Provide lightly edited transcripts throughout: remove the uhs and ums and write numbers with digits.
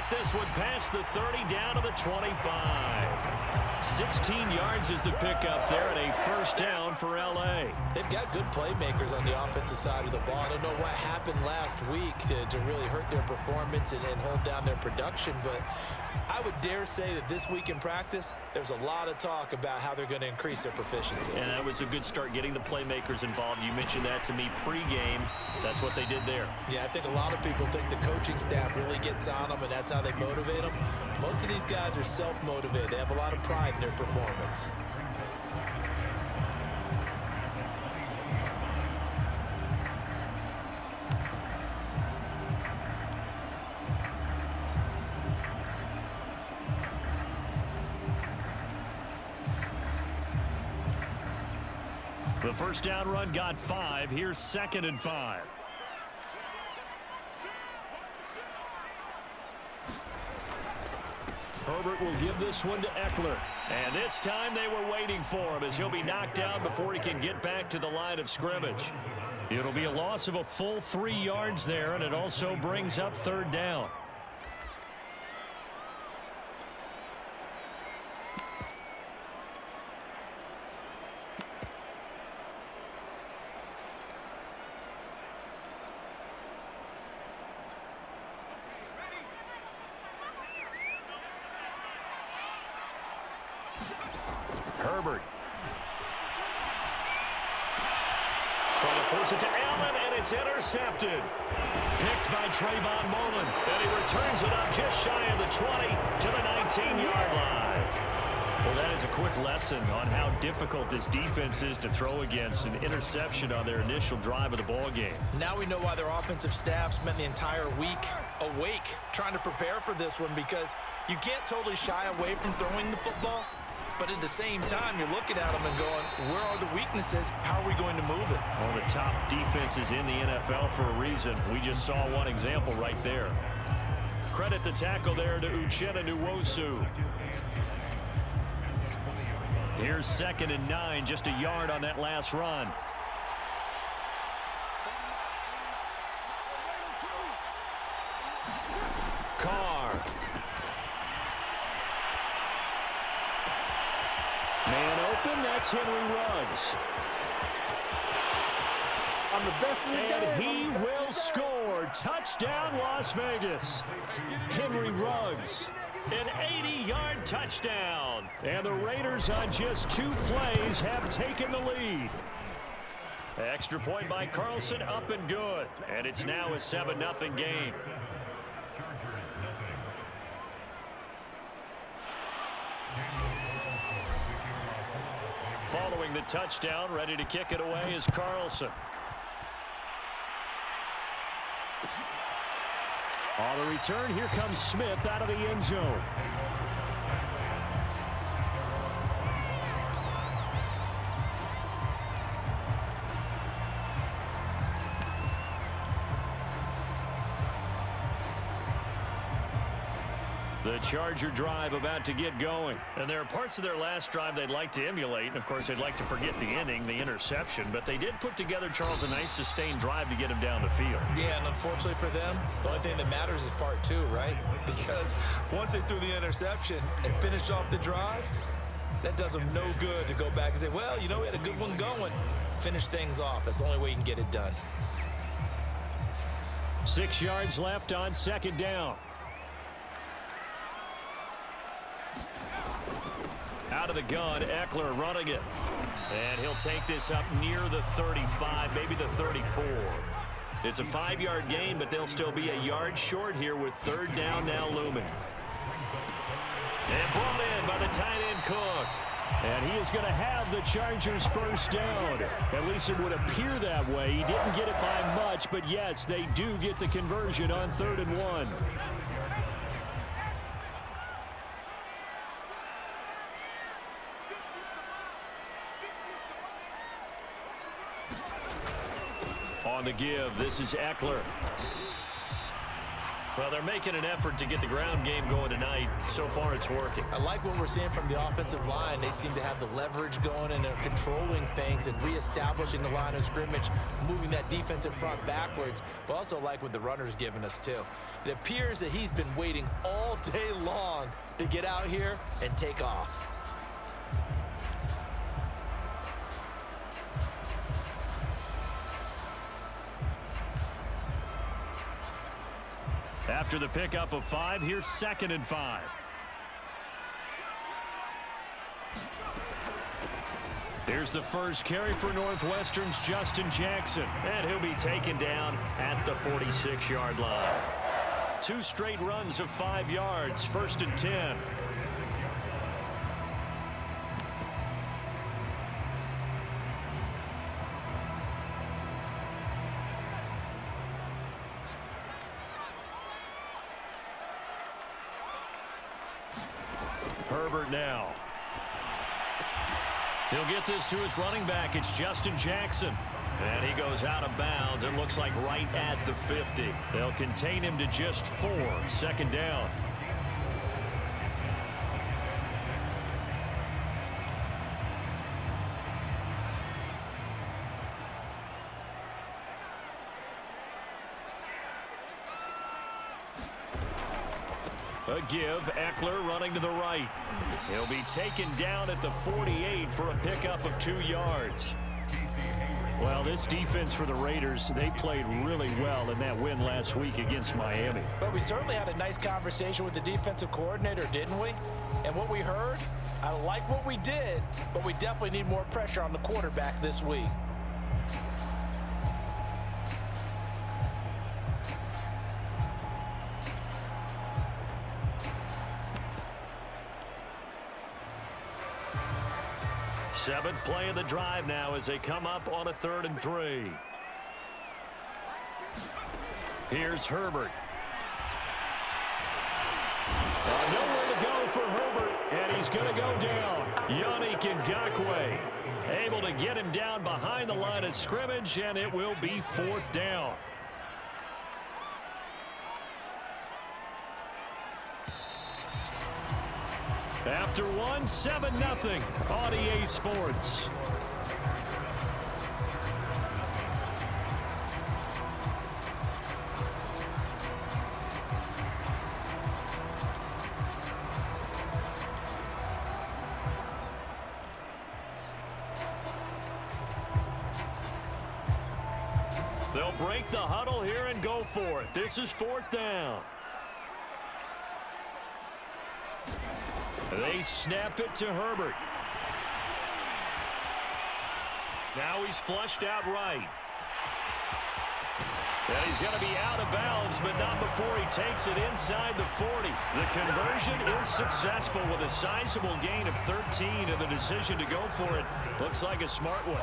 get this one past the 30 down to the 25. 16 yards is the pickup there and a first down for L.A. They've got good playmakers on the offensive side of the ball. I don't know what happened last week to really hurt their performance and hold down their production, but I would dare say that this week in practice, there's a lot of talk about how they're going to increase their proficiency. And that was a good start getting the playmakers involved. You mentioned that to me pregame. That's what they did there. Yeah, I think a lot of people think the coaching staff really gets on them, and that's how they motivate them. Most of these guys are self-motivated. They have a lot of pride in their performance. The first down run got 5. Here's 2nd and 5. Herbert will give this one to Eckler. And this time they were waiting for him as he'll be knocked down before he can get back to the line of scrimmage. It'll be a loss of a full 3 yards there, and it also brings up 3rd down. Herbert. Trying to force it to Allen, and it's intercepted. Picked by Trayvon Mullen, and he returns it up just shy of the 20 to the 19-yard line. Well, that is a quick lesson on how difficult this defense is to throw against. An interception on their initial drive of the ball game. Now we know why their offensive staff spent the entire week awake trying to prepare for this one, because you can't totally shy away from throwing the football. But at the same time, you're looking at them and going, where are the weaknesses? How are we going to move it? One of the top defenses in the NFL for a reason. We just saw one example right there. Credit the tackle there to Uchenna Nwosu. Here's 2nd and 9, just a yard on that last run. Carr. Man open, that's Henry Ruggs. I'm the best in the And game. he will score. Touchdown, Las Vegas. Henry Ruggs. An 80-yard touchdown. And the Raiders on just 2 plays have taken the lead. Extra point by Carlson, up and good. And it's now a 7-0 game. Following the touchdown, ready to kick it away is Carlson. On the return, here comes Smith out of the end zone. The Charger drive about to get going. And there are parts of their last drive they'd like to emulate. And, of course, they'd like to forget the inning, the interception. But they did put together, Charles, a nice sustained drive to get him down the field. Yeah, and unfortunately for them, the only thing that matters is part 2, right? Because once they threw the interception and finished off the drive, that does them no good to go back and say, well, you know, we had a good one going. Finish things off. That's the only way you can get it done. 6 yards left on 2nd down. Out of the gun, Eckler running it. And he'll take this up near the 35, maybe the 34. It's a 5-yard gain, but they'll still be a yard short here with 3rd down now looming. And brought in by the tight end Cook. And he is going to have the Chargers' first down. At least it would appear that way. He didn't get it by much, but yes, they do get the conversion on 3rd and 1. On the give, this is Eckler. Well, they're making an effort to get the ground game going tonight. So far, it's working. I like what we're seeing from the offensive line. They seem to have the leverage going, and they're controlling things and reestablishing the line of scrimmage, moving that defensive front backwards, but also like what the runner's giving us, too. It appears that he's been waiting all day long to get out here and take off. After the pickup of 5, here's 2nd and 5. Here's the first carry for Northwestern's Justin Jackson, and he'll be taken down at the 46-yard line. 2 straight runs of 5 yards, 1st and 10. Herbert now. He'll get this to his running back. It's Justin Jackson. And he goes out of bounds. It looks like right at the 50. They'll contain him to just 4. 2nd down. A give, Eckler running to the right. He'll be taken down at the 48 for a pickup of 2 yards. Well, this defense for the Raiders, they played really well in that win last week against Miami. But we certainly had a nice conversation with the defensive coordinator, didn't we? And what we heard, I like what we did, but we definitely need more pressure on the quarterback this week. Seventh play of the drive now as they come up on a 3rd and 3. Here's Herbert. Nowhere to go for Herbert, and he's going to go down. Yannick Ngakoue able to get him down behind the line of scrimmage, and it will be 4th down. After 1, 7-0 on EA Sports. They'll break the huddle here and go for it. This is 4th down. They snap it to Herbert. Now he's flushed out right. And he's going to be out of bounds, but not before he takes it inside the 40. The conversion is successful with a sizable gain of 13, and the decision to go for it looks like a smart one.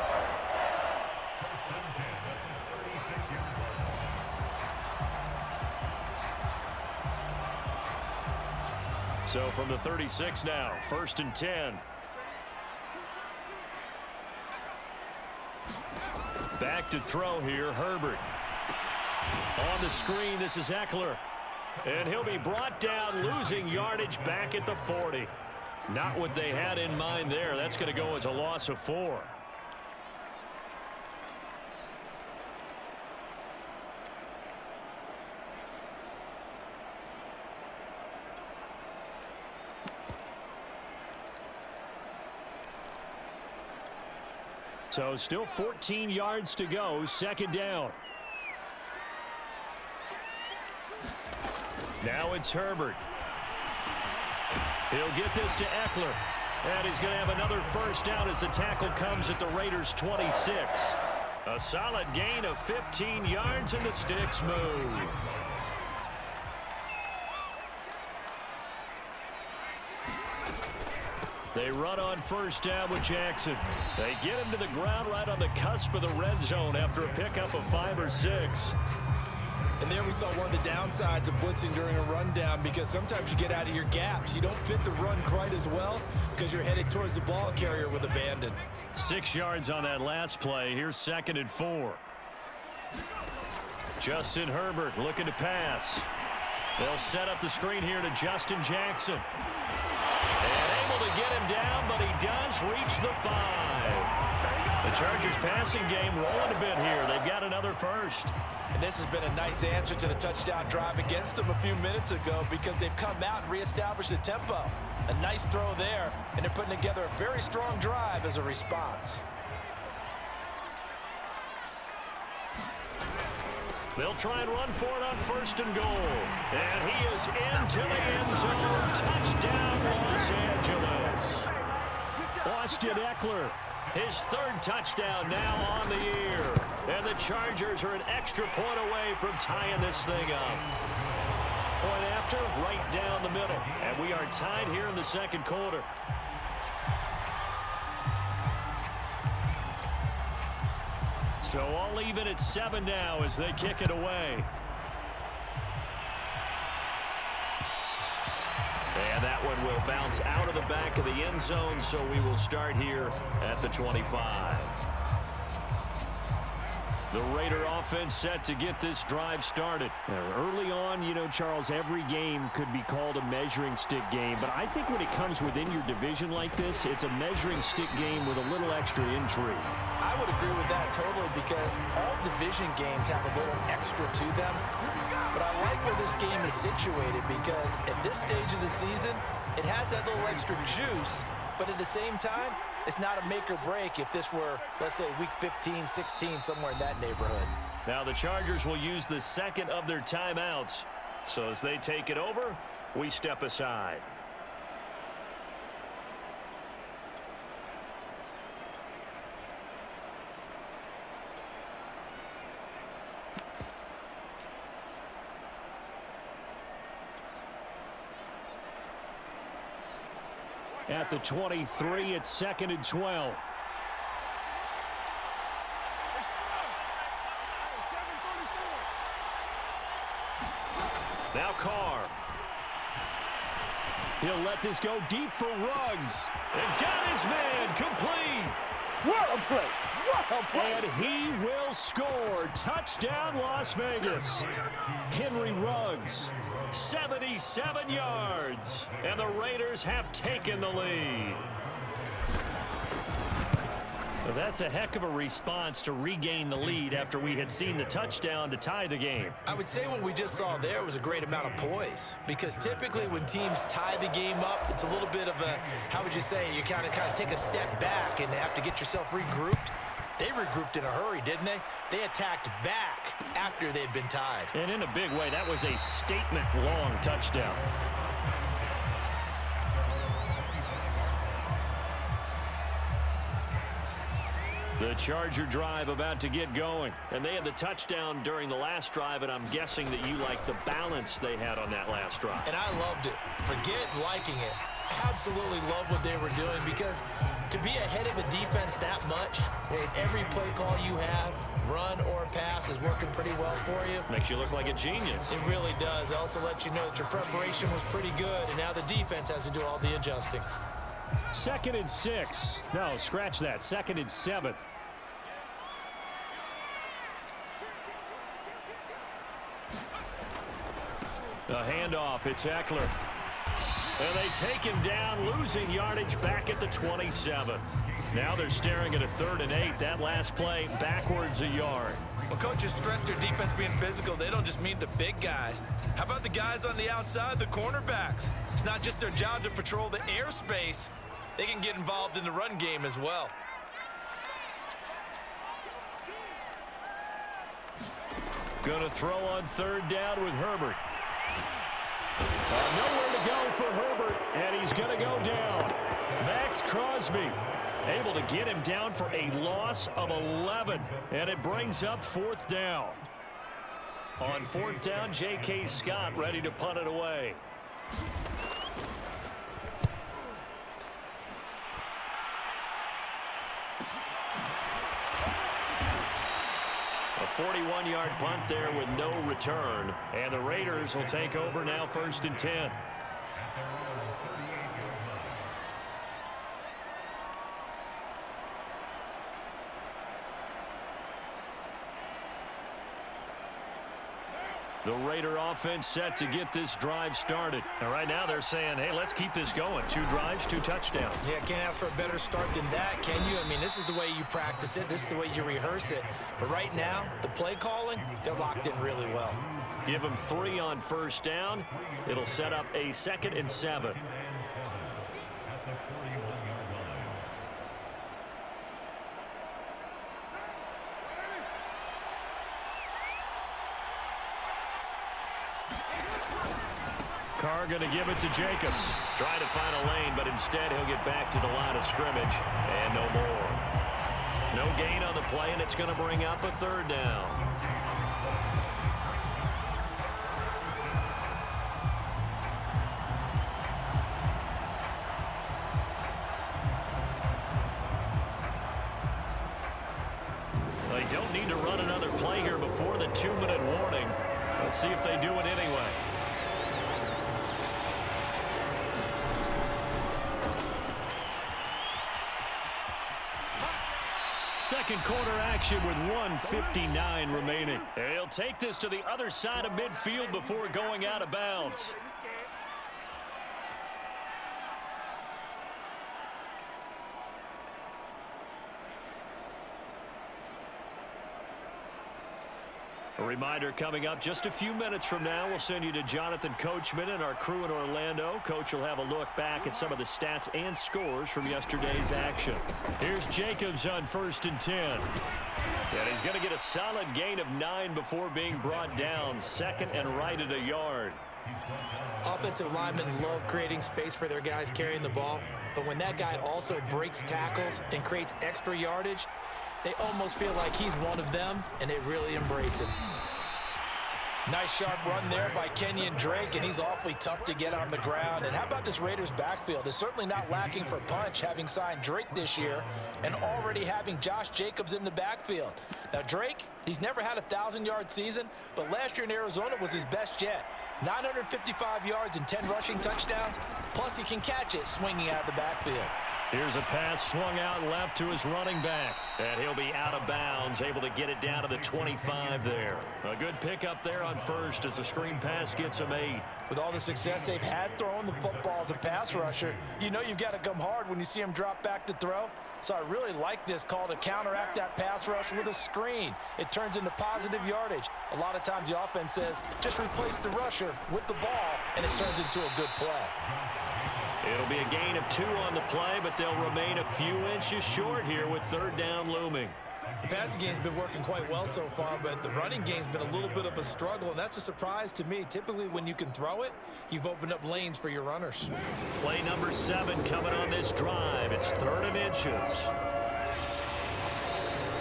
So from the 36 now, 1st and 10. Back to throw here, Herbert. On the screen, this is Eckler. And he'll be brought down, losing yardage back at the 40. Not what they had in mind there. That's going to go as a loss of 4. So still 14 yards to go, 2nd down. Now it's Herbert. He'll get this to Eckler. And he's going to have another 1st down as the tackle comes at the Raiders' 26. A solid gain of 15 yards, and the sticks move. They run on 1st down with Jackson. They get him to the ground right on the cusp of the red zone after a pickup of 5 or 6. And there we saw one of the downsides of blitzing during a rundown, because sometimes you get out of your gaps. You don't fit the run quite as well because you're headed towards the ball carrier with abandon. 6 yards on that last play. Here's 2nd and 4. Justin Herbert looking to pass. They'll set up the screen here to Justin Jackson. And able to get him down, but he does reach the 5. The Chargers passing game rolling a bit here. They've got another first. And this has been a nice answer to the touchdown drive against them a few minutes ago because they've come out and reestablished the tempo. A nice throw there, and they're putting together a very strong drive as a response. They'll try and run for it on 1st and goal. And he is into the end zone. Touchdown, Los Angeles. Austin Eckler, his 3rd touchdown now on the year. And the Chargers are an extra point away from tying this thing up. Point after, right down the middle. And we are tied here in the 2nd quarter. So all even at 7 now as they kick it away. And that one will bounce out of the back of the end zone, so we will start here at the 25. The Raider offense set to get this drive started. Early on, you know, Charles, every game could be called a measuring stick game. But I think when it comes within your division like this, it's a measuring stick game with a little extra intrigue. I would agree with that totally because all division games have a little extra to them. But I like where this game is situated because at this stage of the season, it has that little extra juice. But at the same time, it's not a make or break if this were, let's say, week 15, 16, somewhere in that neighborhood. Now the Chargers will use the 2nd of their timeouts. So as they take it over, we step aside. At the 23, it's 2nd and 12. Now Carr. He'll let this go deep for Ruggs. And got his man complete. What a play. What a play. And he will score. Touchdown, Las Vegas. Henry Ruggs. 77 yards. And the Raiders have taken the lead. Well, that's a heck of a response to regain the lead after we had seen the touchdown to tie the game. I would say what we just saw there was a great amount of poise because typically when teams tie the game up, it's a little bit of a, how would you say, you kind of take a step back and have to get yourself regrouped. They regrouped in a hurry, didn't they? They attacked back after they'd been tied. And in a big way, that was a statement-long touchdown. The Charger drive about to get going. And they had the touchdown during the last drive, and I'm guessing that you like the balance they had on that last drive. And I loved it. Forget liking it. Absolutely love what they were doing because to be ahead of a defense that much, where every play call you have, run or pass, is working pretty well for you. Makes you look like a genius. It really does. It also lets you know that your preparation was pretty good, and now the defense has to do all the adjusting. 2nd and 6. No, scratch that. 2nd and 7. The handoff, it's Eckler. And they take him down, losing yardage back at the 27. Now they're staring at a 3rd and 8. That last play, backwards a yard. When coaches stress their defense being physical, they don't just mean the big guys. How about the guys on the outside, the cornerbacks? It's not just their job to patrol the airspace. They can get involved in the run game as well. Going to throw on 3rd down with Herbert. Nowhere to go for Herbert, and he's going to go down. Max Crosby able to get him down for a loss of 11, and it brings up 4th down. On 4th down, J.K. Scott ready to punt it away. A 41-yard punt there with no return. And the Raiders will take over now 1st and 10. The Raider offense set to get this drive started. And right now they're saying, hey, let's keep this going. 2 drives, 2 touchdowns. Yeah, can't ask for a better start than that, can you? I mean, this is the way you practice it. This is the way you rehearse it. But right now, the play calling, they're locked in really well. Give them 3 on first down. It'll set up a 2nd and 7. Carr going to give it to Jacobs. Try to find a lane, but instead he'll get back to the line of scrimmage. And no more. No gain on the play, and it's going to bring up a 3rd down. They don't need to run another play here before the 2-minute warning. Let's see if they do it anyway. Second quarter action with 1:59 remaining. He'll take this to the other side of midfield before going out of bounds. A reminder coming up just a few minutes from now, we'll send you to Jonathan Coachman and our crew in Orlando. Coach will have a look back at some of the stats and scores from yesterday's action. Here's Jacobs on 1st and 10. And he's going to get a solid gain of 9 before being brought down. 2nd and right at a yard. Offensive linemen love creating space for their guys carrying the ball. But when that guy also breaks tackles and creates extra yardage, they almost feel like he's one of them, and they really embrace it. Nice sharp run there by Kenyon Drake, and he's awfully tough to get on the ground. And how about this Raiders backfield? It's certainly not lacking for punch, having signed Drake this year and already having Josh Jacobs in the backfield. Now, Drake, he's never had a 1,000-yard season, but last year in Arizona was his best yet. 955 yards and 10 rushing touchdowns, plus he can catch it swinging out of the backfield. Here's a pass swung out left to his running back. And he'll be out of bounds, able to get it down to the 25 there. A good pickup there on first as the screen pass gets him 8. With all the success they've had throwing the football as a pass rusher, you know you've got to come hard when you see him drop back to throw. So I really like this call to counteract that pass rush with a screen. It turns into positive yardage. A lot of times the offense says, just replace the rusher with the ball, and it turns into a good play. It'll be a gain of 2 on the play, but they'll remain a few inches short here with 3rd down looming. The passing game's been working quite well so far, but the running game's been a little bit of a struggle, and that's a surprise to me. Typically, when you can throw it, you've opened up lanes for your runners. Play number 7 coming on this drive. It's 3rd and inches.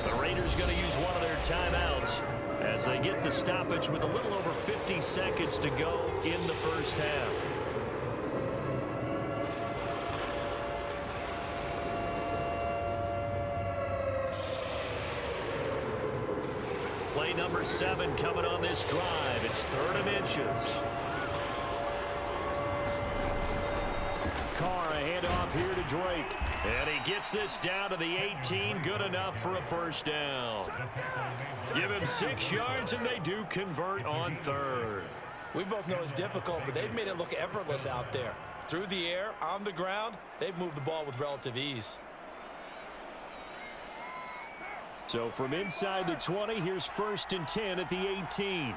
The Raiders going to use one of their timeouts as they get the stoppage with a little over 50 seconds to go in the first half. Play number 7 coming on this drive. It's 3rd and inches. Carr, a handoff here to Drake. And he gets this down to the 18. Good enough for a 1st down. Give him 6 yards, and they do convert on 3rd. We both know it's difficult, but they've made it look effortless out there. Through the air, on the ground, they've moved the ball with relative ease. So from inside the 20, here's 1st and 10 at the 18.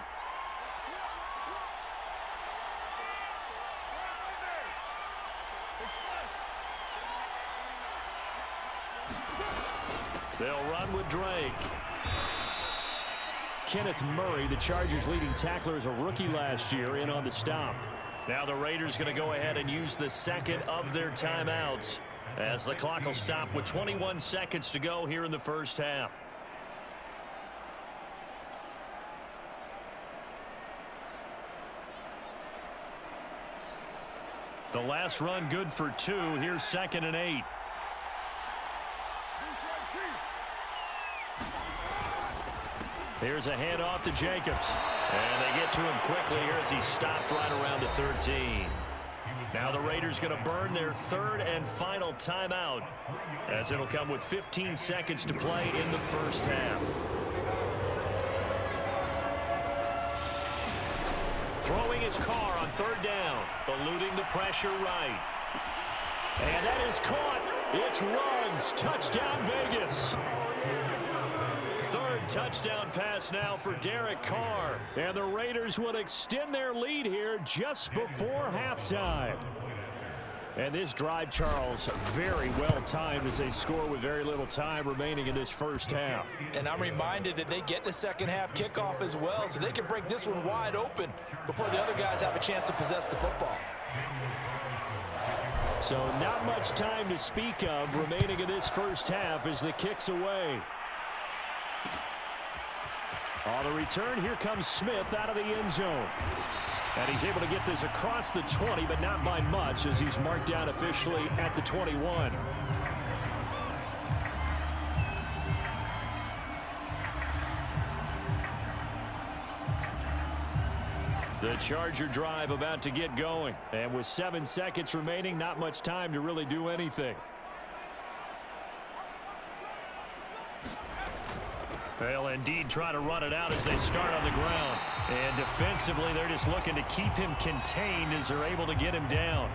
They'll run with Drake. Kenneth Murray, the Chargers' leading tackler, as a rookie last year, in on the stop. Now the Raiders going to go ahead and use the 2nd of their timeouts as the clock will stop with 21 seconds to go here in the first half. The last run good for 2. Here's 2nd and 8. Here's a handoff to Jacobs. And they get to him quickly here as he stopped right around the 13. Now the Raiders going to burn their 3rd and final timeout as it'll come with 15 seconds to play in the first half. Throwing his car on third down. Eluding the pressure right. And that is caught. It's Ruggs. Touchdown, Vegas. Third touchdown pass now for Derek Carr. And the Raiders will extend their lead here just before halftime. And this drive, Charles, very well timed as they score with very little time remaining in this first half. And I'm reminded that they get the second half kickoff as well, so they can break this one wide open before the other guys have a chance to possess the football. So not much time to speak of remaining in this first half as the kick's away. On the return, here comes Smith out of the end zone. And he's able to get this across the 20, but not by much as he's marked down officially at the 21. The Charger drive about to get going. And with 7 seconds remaining, not much time to really do anything. They'll indeed try to run it out as they start on the ground. And defensively, they're just looking to keep him contained as they're able to get him down.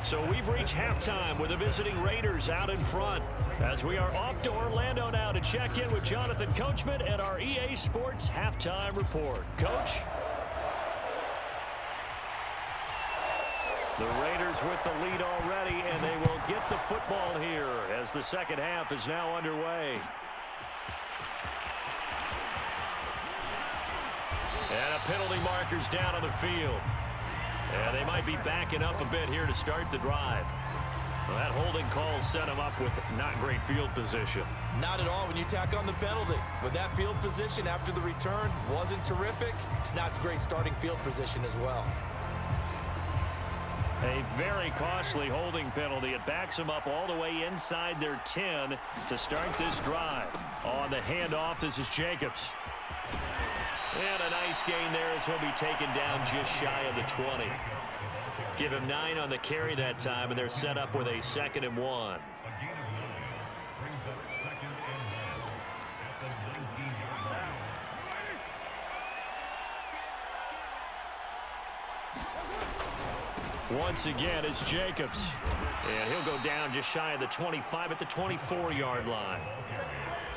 So we've reached halftime with the visiting Raiders out in front. As we are off to Orlando now to check in with Jonathan Coachman and our EA Sports Halftime Report. Coach? The Raiders with the lead already, and they will get the football here as the second half is now underway. And a penalty marker's down on the field. And they might be backing up a bit here to start the drive. Well, that holding call set him up with not great field position. Not at all when you tack on the penalty. With that field position after the return wasn't terrific. It's not great starting field position as well. A very costly holding penalty. It backs them up all the way inside their 10 to start this drive. On the handoff, this is Jacobs. And a nice gain there as he'll be taken down just shy of the 20. Give him 9 on the carry that time, and they're set up with a 2nd and 1. Once again, it's Jacobs. And he'll go down just shy of the 25 at the 24-yard line.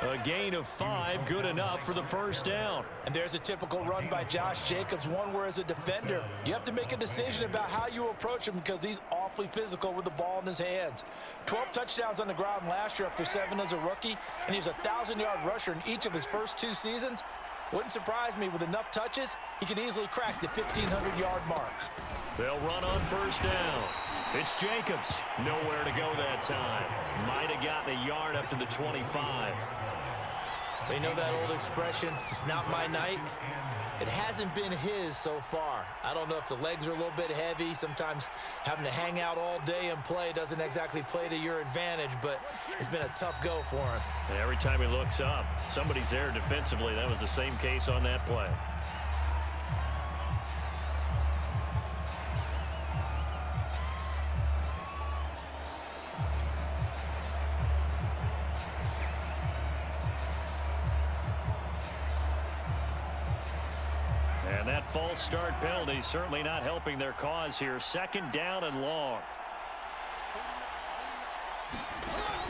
A gain of 5, good enough for the first down. And there's a typical run by Josh Jacobs, one where as a defender, you have to make a decision about how you approach him because he's awfully physical with the ball in his hands. 12 touchdowns on the ground last year after 7 as a rookie, and he was a 1,000-yard rusher in each of his first 2 seasons. Wouldn't surprise me with enough touches, he could easily crack the 1,500-yard mark. They'll run on first down. It's Jacobs. Nowhere to go that time. Might have gotten a yard up to the 25. You know that old expression, it's not my night? It hasn't been his so far. I don't know if the legs are a little bit heavy. Sometimes having to hang out all day and play doesn't exactly play to your advantage, but it's been a tough go for him. And every time he looks up, somebody's there defensively. That was the same case on that play. And that false start penalty certainly not helping their cause here. 2nd down and long.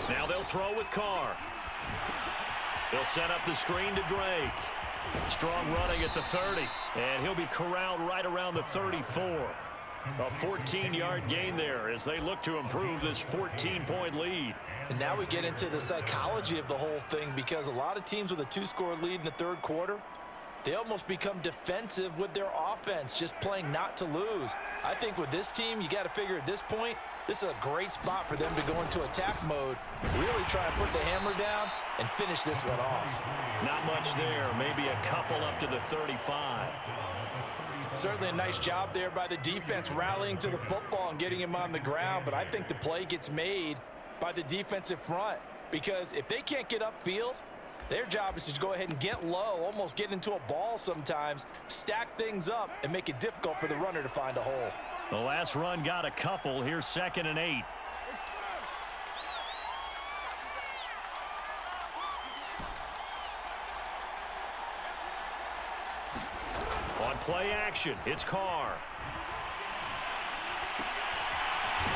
Now they'll throw with Carr. He'll set up the screen to Drake. Strong running at the 30. And he'll be corralled right around the 34. A 14-yard gain there as they look to improve this 14-point lead. And now we get into the psychology of the whole thing because a lot of teams with a 2-score lead in the 3rd quarter, they almost become defensive with their offense, just playing not to lose. I think with this team, you got to figure at this point, this is a great spot for them to go into attack mode, really try and put the hammer down and finish this one off. Not much there, maybe a couple up to the 35. Certainly a nice job there by the defense rallying to the football and getting him on the ground, but I think the play gets made by the defensive front because if they can't get upfield, their job is to go ahead and get low, almost get into a ball sometimes, stack things up, and make it difficult for the runner to find a hole. The last run got a couple. Here's 2nd and 8. On play action. It's Carr.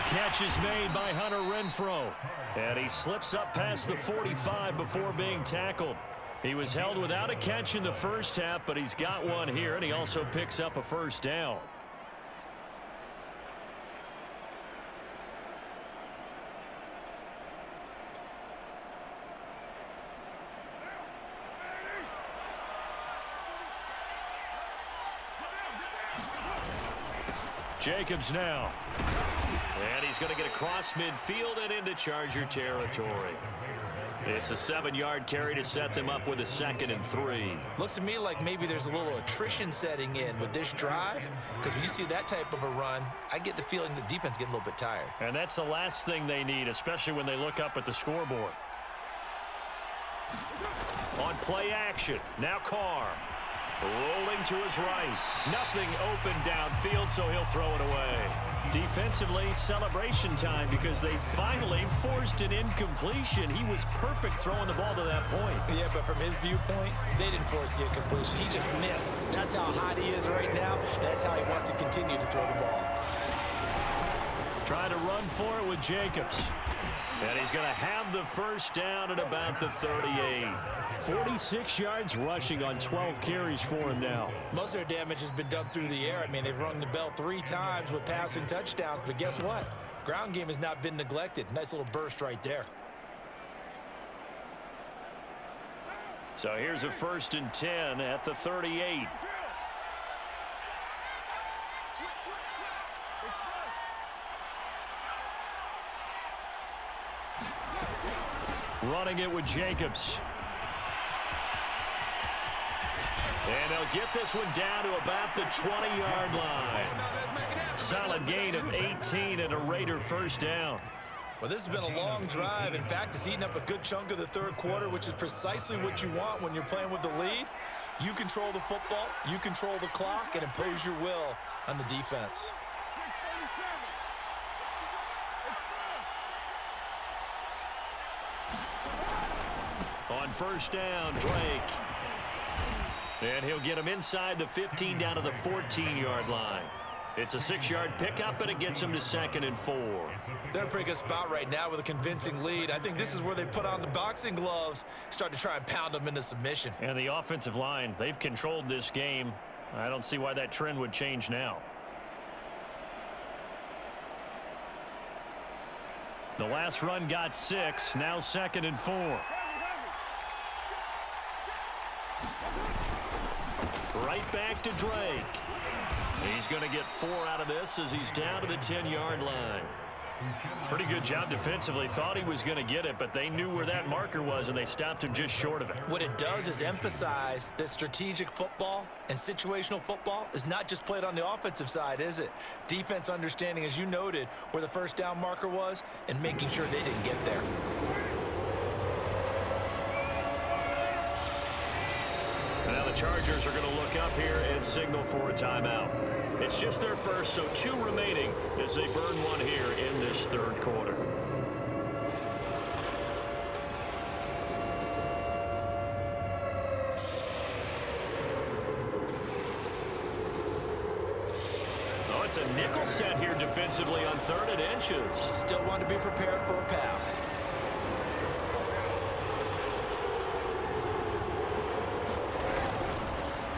Catch is made by Hunter Renfrow. And he slips up past the 45 before being tackled. He was held without a catch in the first half, but he's got one here, and he also picks up a first down. Jacobs now. And he's going to get across midfield and into Charger territory. It's a 7-yard carry to set them up with a 2nd and 3. Looks to me like maybe there's a little attrition setting in with this drive, because when you see that type of a run, I get the feeling the defense getting a little bit tired. And that's the last thing they need, especially when they look up at the scoreboard. On play action, now Carr. Rolling to his right. Nothing open downfield, so he'll throw it away. Defensively, celebration time because they finally forced an incompletion. He was perfect throwing the ball to that point. Yeah, but from his viewpoint, they didn't force the incompletion. He just missed. That's how hot he is right now, and that's how he wants to continue to throw the ball. Trying to run for it with Jacobs. And he's going to have the first down at about the 38. 46 yards rushing on 12 carries for him now. Most of their damage has been done through the air. I mean, they've rung the bell 3 times with passing touchdowns, but guess what? Ground game has not been neglected. Nice little burst right there. So here's a 1st and 10 at the 38. Running it with Jacobs. And they'll get this one down to about the 20-yard line. Solid gain of 18 and a Raider first down. Well, this has been a long drive. In fact, it's eaten up a good chunk of the 3rd quarter, which is precisely what you want when you're playing with the lead. You control the football, you control the clock, and impose your will on the defense. On first down, Drake. And he'll get him inside the 15 down to the 14-yard line. It's a 6-yard pickup, and it gets him to 2nd and 4. They're in a pretty good spot right now with a convincing lead. I think this is where they put on the boxing gloves, start to try and pound them into submission. And the offensive line, they've controlled this game. I don't see why that trend would change now. The last run got 6, now 2nd and 4. Right back to Drake. He's going to get 4 out of this as he's down to the 10-yard line. Pretty good job defensively. Thought he was going to get it, but they knew where that marker was, and they stopped him just short of it. What it does is emphasize that strategic football and situational football is not just played on the offensive side, is it? Defense understanding, as you noted, where the first down marker was and making sure they didn't get there. Now the Chargers are going to look up here and signal for a timeout. It's just their first, so 2 remaining as they burn one here in this 3rd quarter. Oh, it's a nickel set here defensively on 3rd and inches. Still want to be prepared for a pass.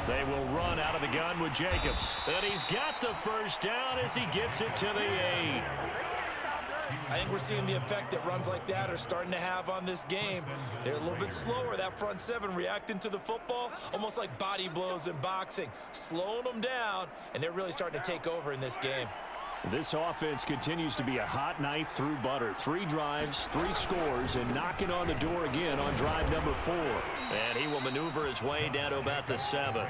They will run out of the gun with Jacobs. And he's got the first down as he gets it to the 8. I think we're seeing the effect that runs like that are starting to have on this game. They're a little bit slower, that front 7, reacting to the football, almost like body blows in boxing, slowing them down, and they're really starting to take over in this game. This offense continues to be a hot knife through butter. 3 drives, 3 scores, and knocking on the door again on drive number 4. And he will maneuver his way down to about the 7.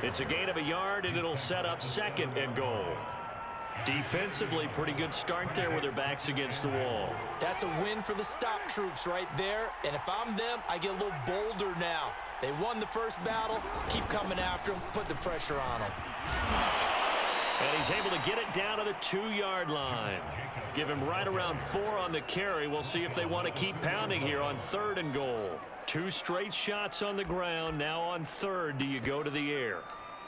It's a gain of a yard, and it'll set up 2nd and goal. Defensively, pretty good start there with their backs against the wall. That's a win for the stop troops right there, and if I'm them, I get a little bolder now. They won the first battle, keep coming after them, put the pressure on them. And he's able to get it down to the 2-yard line. Give him right around 4 on the carry. We'll see if they want to keep pounding here on 3rd and goal. 2 straight shots on the ground. Now on 3rd, do you go to the air?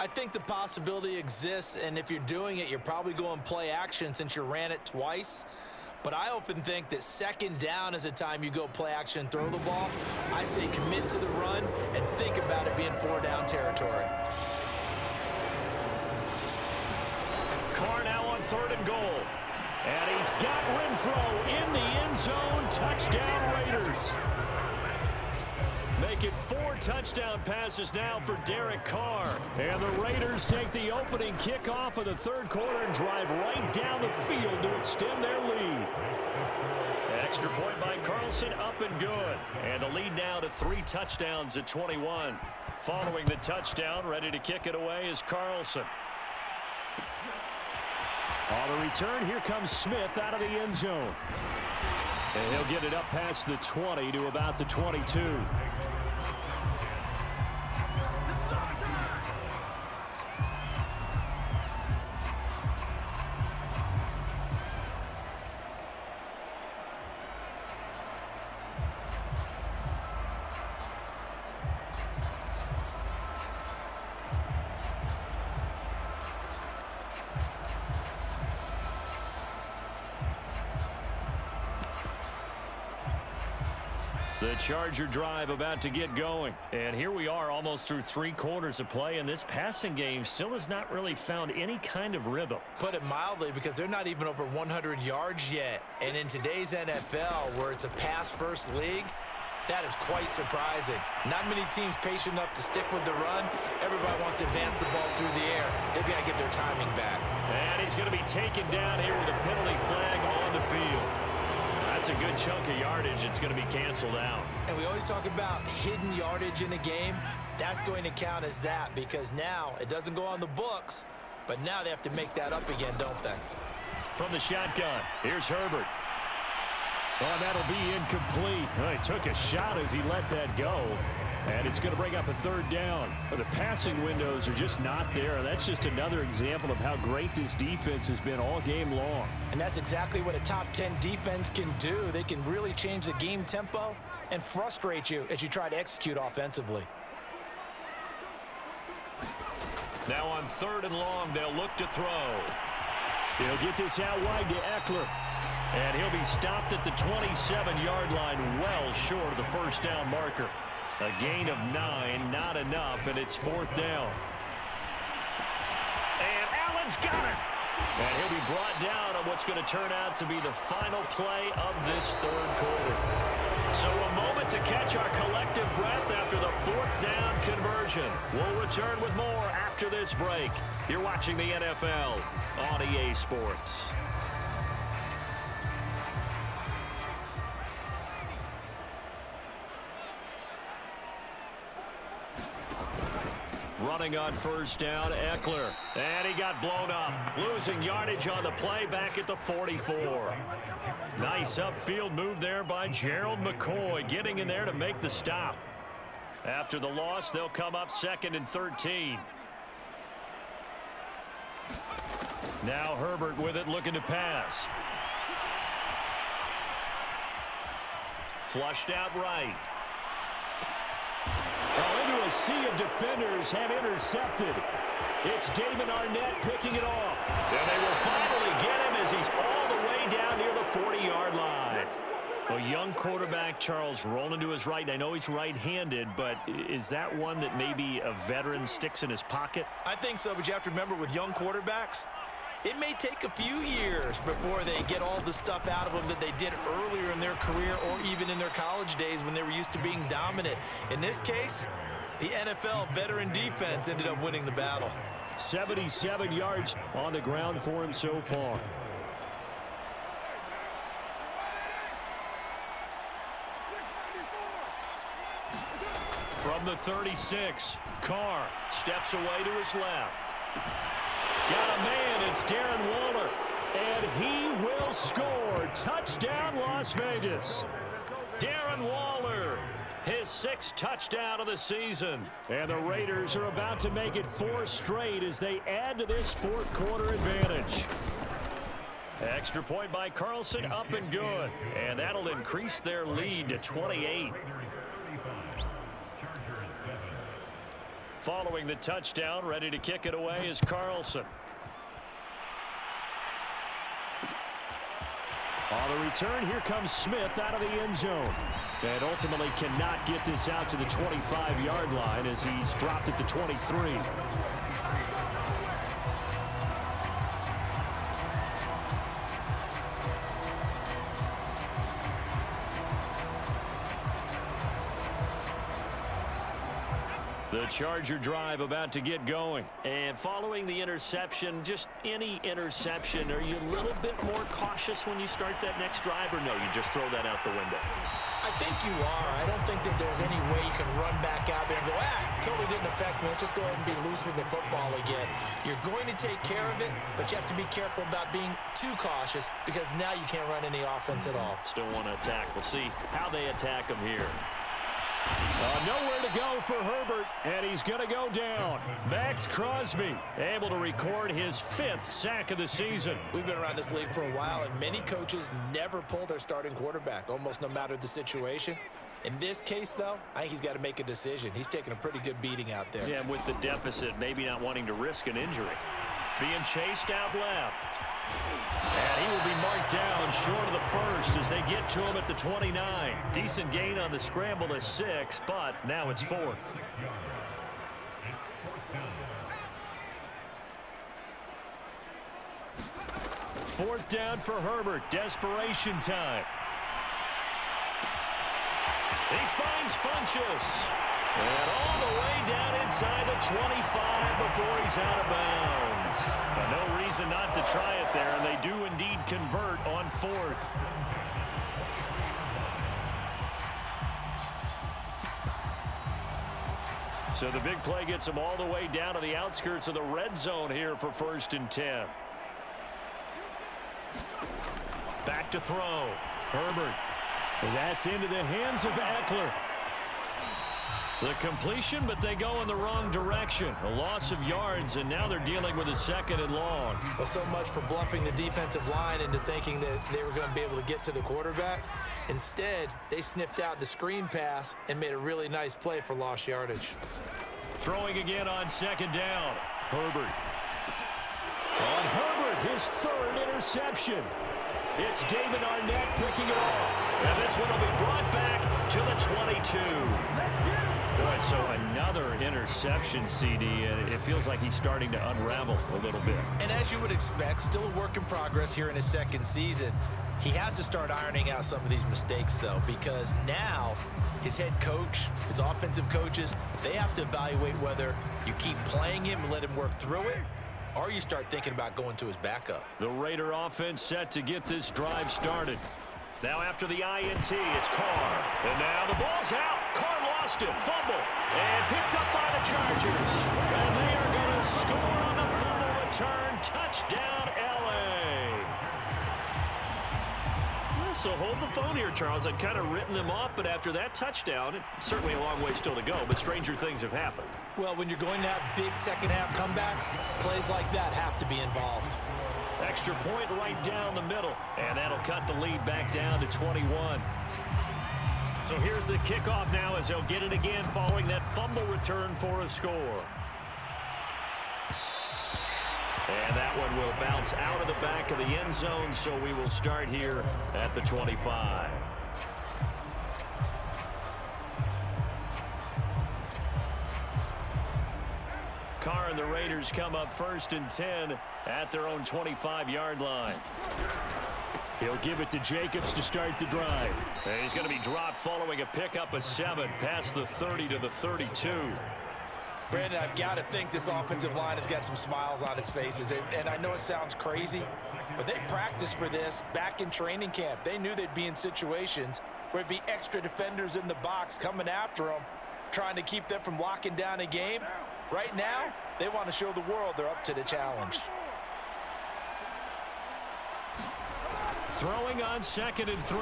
I think the possibility exists, and if you're doing it, you're probably going play action since you ran it twice. But I often think that second down is the time you go play action and throw the ball. I say commit to the run and think about it being 4-down territory. Carr now on 3rd and goal. And he's got Renfro in the end zone. Touchdown, Raiders. Make it 4 touchdown passes now for Derek Carr. And the Raiders take the opening kickoff of the 3rd quarter and drive right down the field to extend their lead. Extra point by Carlson, up and good. And the lead now to 3 touchdowns at 21. Following the touchdown, ready to kick it away is Carlson. On the return, here comes Smith out of the end zone. And he'll get it up past the 20 to about the 22. The Charger drive about to get going. And here we are almost through 3 quarters of play, and this passing game still has not really found any kind of rhythm. Put it mildly, because they're not even over 100 yards yet. And in today's NFL, where it's a pass-first league, that is quite surprising. Not many teams patient enough to stick with the run. Everybody wants to advance the ball through the air. They've got to get their timing back. And he's going to be taken down here with a penalty flag on the field. That's a good chunk of yardage. It's going to be canceled out. And we always talk about hidden yardage in a game. That's going to count as that, because now it doesn't go on the books, but now they have to make that up again, don't they? From the shotgun, here's Herbert. Oh, that'll be incomplete. Well, he took a shot as he let that go. And it's going to bring up a 3rd down. But the passing windows are just not there. That's just another example of how great this defense has been all game long. And that's exactly what a top 10 defense can do. They can really change the game tempo and frustrate you as you try to execute offensively. Now on 3rd and long, they'll look to throw. He'll get this out wide to Eckler. And he'll be stopped at the 27-yard line, well short of the 1st down marker. A gain of 9, not enough, and it's 4th down. And Allen's got it. And he'll be brought down on what's going to turn out to be the final play of this 3rd quarter. So a moment to catch our collective breath after the 4th down conversion. We'll return with more after this break. You're watching the NFL on EA Sports. Running on 1st down, Eckler. And he got blown up. Losing yardage on the play back at the 44. Nice upfield move there by Gerald McCoy, getting in there to make the stop. After the loss, they'll come up 2nd and 13. Now Herbert with it, looking to pass. Flushed out right. Into a sea of defenders and intercepted. It's Damon Arnett picking it off. And they will finally get him as he's all the way down near the 40-yard line. A young quarterback, Charles, rolling to his right. And I know he's right-handed, but is that one that maybe a veteran sticks in his pocket? I think so, but you have to remember with young quarterbacks, it may take a few years before they get all the stuff out of them that they did earlier in their career or even in their college days when they were used to being dominant. In this case, the NFL veteran defense ended up winning the battle. 77 yards on the ground for him so far. From the 36, Carr steps away to his left. Got a man, it's Darren Waller, and he will score. Touchdown, Las Vegas. Darren Waller, his 6th touchdown of the season. And the Raiders are about to make it 4 straight as they add to this 4th quarter advantage. Extra point by Carlson, up and good. And that'll increase their lead to 28. Following the touchdown, ready to kick it away is Carlson. On the return, here comes Smith out of the end zone. And ultimately cannot get this out to the 25-yard line as he's dropped at the 23. The Charger drive about to get going. And following the interception, just any interception, are you a little bit more cautious when you start that next drive, or no, you just throw that out the window? I think you are. I don't think that there's any way you can run back out there and go, totally didn't affect me. Let's just go ahead and be loose with the football again. You're going to take care of it, but you have to be careful about being too cautious because now you can't run any offense at all. Still want to attack. We'll see how they attack him here. Nowhere to go for Herbert, and he's going to go down. Max Crosby able to record his 5th sack of the season. We've been around this league for a while, and many coaches never pull their starting quarterback, almost no matter the situation. In this case, though, I think he's got to make a decision. He's taking a pretty good beating out there. Yeah, with the deficit, maybe not wanting to risk an injury. Being chased out left. And he will be marked down short of the first as they get to him at the 29. Decent gain on the scramble to 6, but now it's 4th. Fourth down for Herbert. Desperation time. He finds Funchess. And all the way down inside the 25 before he's out of bounds. But no reason not to try it there, and they do indeed convert on 4th. So the big play gets him all the way down to the outskirts of the red zone here for 1st and 10. Back to throw. Herbert. And that's into the hands of Eckler. The completion, but they go in the wrong direction. A loss of yards, and now they're dealing with a 2nd and long. Well, so much for bluffing the defensive line into thinking that they were going to be able to get to the quarterback. Instead, they sniffed out the screen pass and made a really nice play for lost yardage. Throwing again on 2nd down. Herbert. On Herbert, his 3rd interception. It's David Arnett picking it off. And this one will be brought back to the 22. Boy, so another interception, CD, and it feels like he's starting to unravel a little bit. And as you would expect, still a work in progress here in his 2nd season. He has to start ironing out some of these mistakes, though, because now his head coach, his offensive coaches, they have to evaluate whether you keep playing him and let him work through it, or you start thinking about going to his backup. The Raider offense set to get this drive started. Now after the INT, it's Carr. And now the ball's out. Carr lost it. Fumble. And picked up by the Chargers. And they are going to score on the fumble return. Touchdown, L.A. Well, so hold the phone here, Charles. I'd kind of written them off, but after that touchdown, it's certainly a long way still to go, but stranger things have happened. Well, when you're going to have big second-half comebacks, plays like that have to be involved. Extra point right down the middle, and that'll cut the lead back down to 21. So here's the kickoff now as they'll get it again following that fumble return for a score. And that one will bounce out of the back of the end zone, so we will start here at the 25. Carr and the Raiders come up 1st and 10 at their own 25-yard line. He'll give it to Jacobs to start the drive. And he's going to be dropped following a pickup of 7 past the 30 to the 32. Brandon, I've got to think this offensive line has got some smiles on its faces. And I know it sounds crazy, but they practiced for this back in training camp. They knew they'd be in situations where it'd be extra defenders in the box coming after them, trying to keep them from locking down a game. Right now, they want to show the world they're up to the challenge. Throwing on 2nd and 3.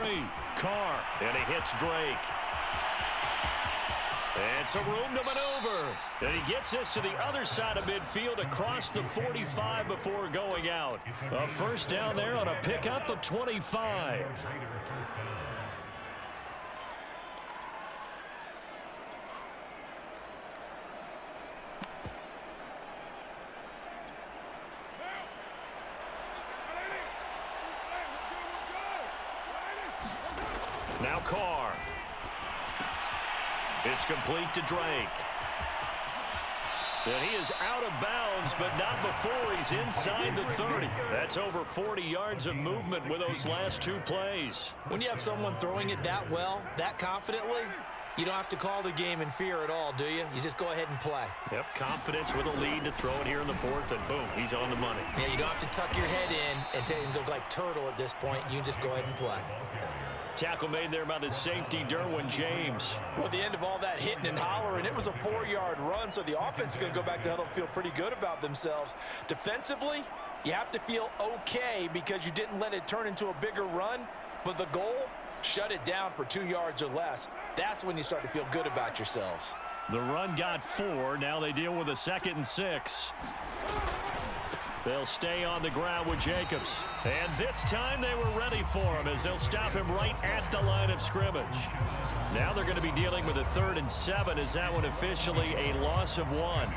Carr, and he hits Drake. And some room to maneuver. And he gets us to the other side of midfield across the 45 before going out. A 1st down there on a pickup of 25. Now Carr. It's complete to Drake. And he is out of bounds, but not before he's inside the 30. That's over 40 yards of movement with those last two plays. When you have someone throwing it that well, that confidently, you don't have to call the game in fear at all, do you? You just go ahead and play. Yep, confidence with a lead to throw it here in the fourth, and boom, he's on the money. Yeah, you don't have to tuck your head in and go like turtle at this point. You can just go ahead and play. Tackle made there by the safety, Derwin James. Well, at the end of all that hitting and hollering, it was a 4-yard run, so the offense is going to go back to huddle and feel pretty good about themselves. Defensively, you have to feel okay because you didn't let it turn into a bigger run, but the goal, shut it down for 2 yards or less. That's when you start to feel good about yourselves. The run got 4. Now they deal with a 2nd and 6. They'll stay on the ground with Jacobs. And this time they were ready for him as they'll stop him right at the line of scrimmage. Now they're going to be dealing with a 3rd and 7. Is that one officially a loss of 1?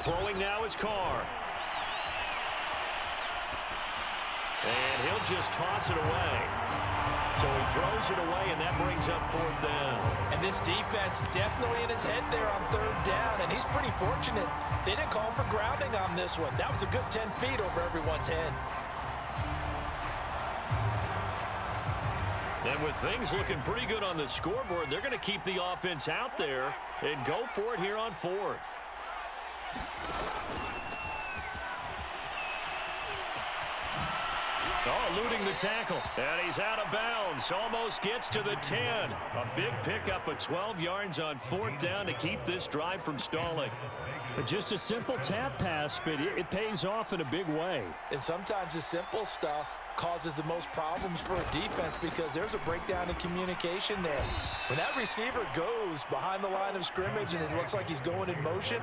Throwing now is Carr. And he'll just toss it away. So he throws it away, and that brings up 4th down. And this defense definitely in his head there on 3rd down, and he's pretty fortunate. They didn't call him for grounding on this one. That was a good 10 feet over everyone's head. And with things looking pretty good on the scoreboard, they're going to keep the offense out there and go for it here on 4th. Oh, eluding the tackle. And he's out of bounds. Almost gets to the 10. A big pickup of 12 yards on 4th down to keep this drive from stalling. Just a simple tap pass, but it pays off in a big way. And sometimes the simple stuff causes the most problems for a defense because there's a breakdown in communication there. When that receiver goes behind the line of scrimmage and it looks like he's going in motion,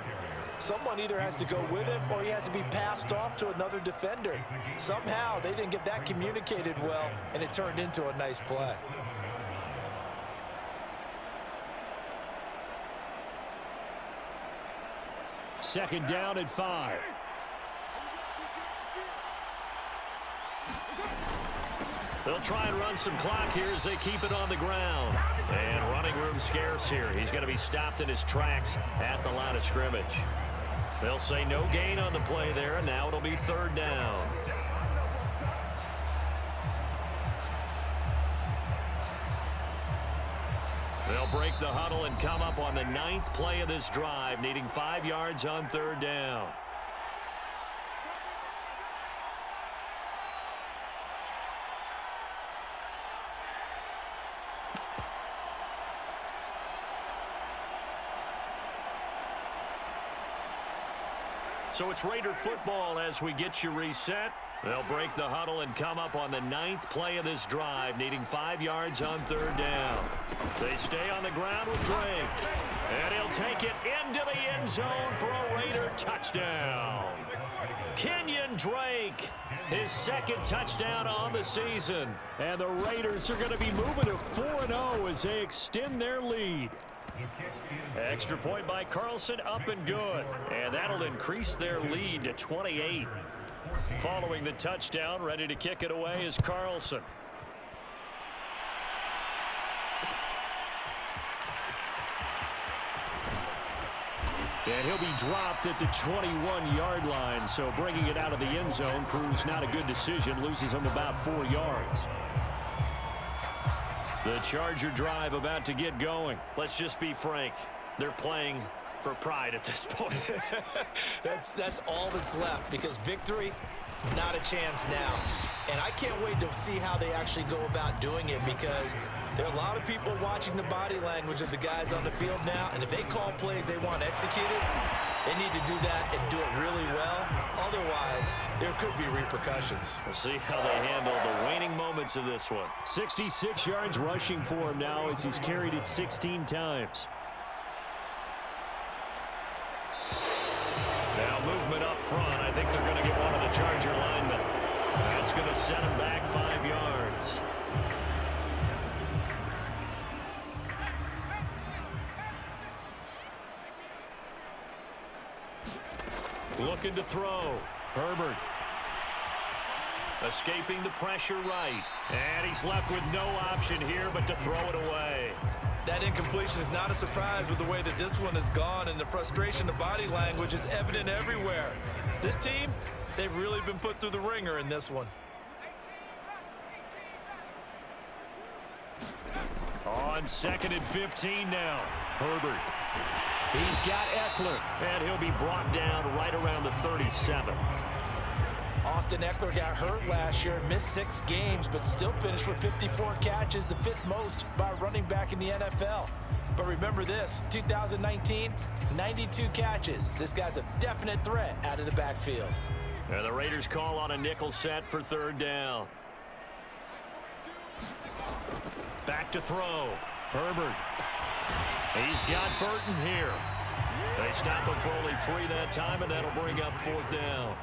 someone either has to go with him or he has to be passed off to another defender. Somehow they didn't get that communicated well, and it turned into a nice play. Second down at 5. They'll try and run some clock here as they keep it on the ground. And running room scarce here. He's going to be stopped in his tracks at the line of scrimmage. They'll say no gain on the play there, and now it'll be 3rd down. They'll break the huddle and come up on the 9th play of this drive, needing 5 yards on 3rd down. So it's Raider football as we get you reset. They'll break the huddle and come up on the 9th play of this drive, needing 5 yards on 3rd down. They stay on the ground with Drake. And he'll take it into the end zone for a Raider touchdown. Kenyon Drake, his 2nd touchdown on the season. And the Raiders are going to be moving to 4-0 as they extend their lead. Extra point by Carlson, up and good. And that'll increase their lead to 28. Following the touchdown, ready to kick it away is Carlson. And he'll be dropped at the 21-yard line, so bringing it out of the end zone proves not a good decision, loses him about 4 yards. The Charger drive about to get going. Let's just be frank. They're playing for pride at this point. That's all that's left because victory, not a chance now. And I can't wait to see how they actually go about doing it because there are a lot of people watching the body language of the guys on the field now. And if they call plays they want executed, they need to do that and do it really well. Otherwise, there could be repercussions. We'll see how they handle the waning moments of this one. 66 yards rushing for him now as he's carried it 16 times. Now movement up front. I think they're going to get one of the Charger linemen. That's going to set him back 5 yards. Looking to throw. Herbert. Escaping the pressure right. And he's left with no option here but to throw it away. That incompletion is not a surprise with the way that this one has gone, and the frustration of body language is evident everywhere. This team, they've really been put through the ringer in this one. On 2nd and 15 now. Herbert. He's got Eckler, and he'll be brought down right around the 37. Austin Eckler got hurt last year, missed 6 games, but still finished with 54 catches, the 5th most by a running back in the NFL. But remember this, 2019, 92 catches. This guy's a definite threat out of the backfield. And the Raiders call on a nickel set for 3rd down. Back to throw. Herbert. He's got Burton here. They stop him for only 3 that time, and that'll bring up 4th down.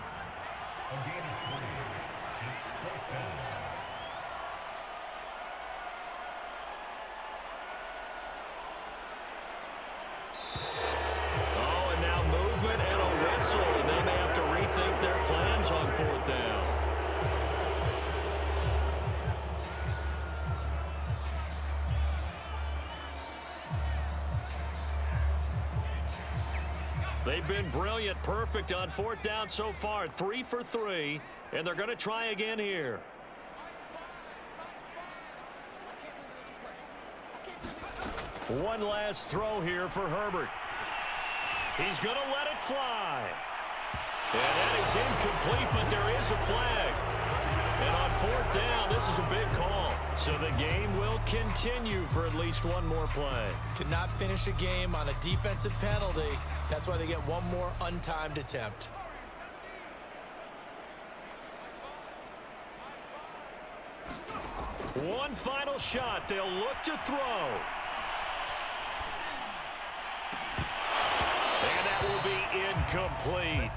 Oh, and now movement and a whistle, and they may have to rethink their plans on 4th down. They've been brilliant, perfect on 4th down so far, 3 for 3, and they're going to try again here. One last throw here for Herbert. He's going to let it fly. And that is incomplete, but there is a flag. And on 4th down, this is a big call. So the game will continue for at least one more play. Cannot finish a game on a defensive penalty. That's why they get one more untimed attempt. One final shot. They'll look to throw. And that will be incomplete.